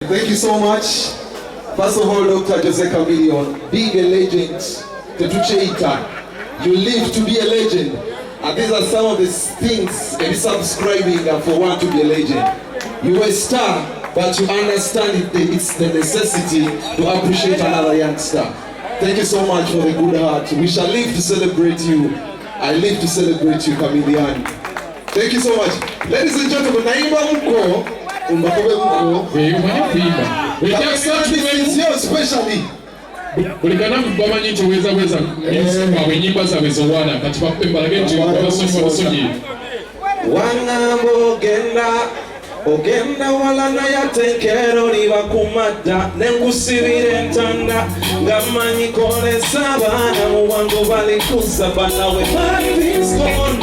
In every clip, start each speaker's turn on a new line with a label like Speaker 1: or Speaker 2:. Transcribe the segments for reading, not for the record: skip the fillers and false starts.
Speaker 1: Thank you so much. First of all, Dr. Jose Chameleone, being a legend, you live to be a legend. And these are some of the things in subscribing for one to be a legend. You are a star, but you understand it's the necessity to appreciate another young star. Thank you so much for the good heart. We shall live to celebrate you. I live to celebrate you, Chameleone. Thank you so much. Ladies and gentlemen, Naimba Mko, Umbakobe Mko. This is your specialty.
Speaker 2: Kulikana mbama nyingi weza nyimba za wezowana katika pemba lagenji kwa wasonyi
Speaker 1: wangambo ogenda wala na yatenkero liba kumada nengusibire ntanda ngamanyi kolesa abana mu wango bali kusabana we life is gone,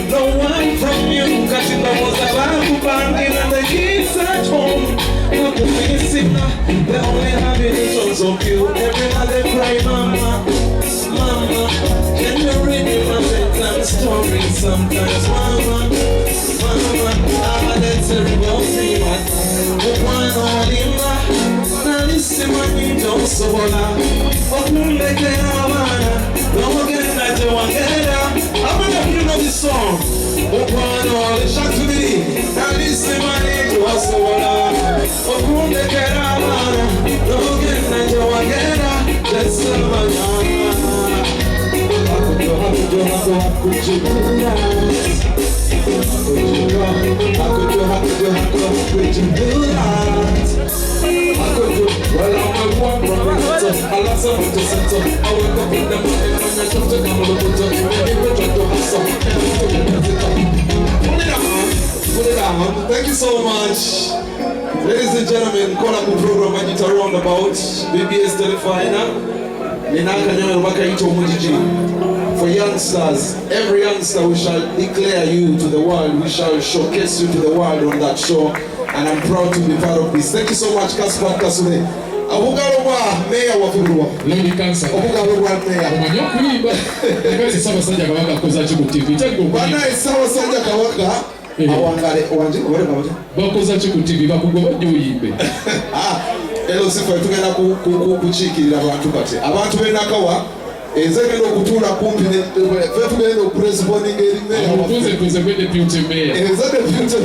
Speaker 1: no one from you kati bamoza bakubangira the kids at home. They only have illusions of you. Everybody cry, mama, mama. Can you read me my bedtime story sometimes, mama, mama? That's a revolting one. One olima, na nisema nito sola. Okunde keravana, no get that you want I'm gonna play this song. One oli shakti, na nisema nito sola. Okunde keravana, no get that you want Let's Thank you so much. Ladies and gentlemen, call up the program and it's around about BBS Telefina. For youngsters, every youngster we shall declare you to the world, we shall showcase you to the world on that show, and I'm proud to be part of this. Thank you so much, Kaspat Kasule. Abugawa Mayor wa Furua.
Speaker 2: Lady Cancer.
Speaker 1: Abugawa Mayor.
Speaker 2: Omanyokuiba. Because it's Sanja Kawaka koza chiku TV.
Speaker 1: Bana isawa Sanja Kawaka. Awangale wanje wale kawaje.
Speaker 2: Bakoza chiku TV bakugoba nyoyimbe.
Speaker 1: Elo sifa tugenda kuchikirira abantu bate. Abantu benakawa ezeke lokutula kumpi ne fetu beno presboning erimera.
Speaker 2: Tuze kwende deputy mayor.
Speaker 1: Ezeke deputy.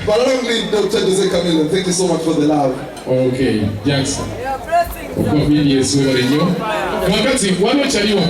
Speaker 1: Palangli Dr. Jose Chameleone, thank you so much for the love.
Speaker 2: Okay, Jackson. Kwa BBS wewe renyo. Wakati wano chali wa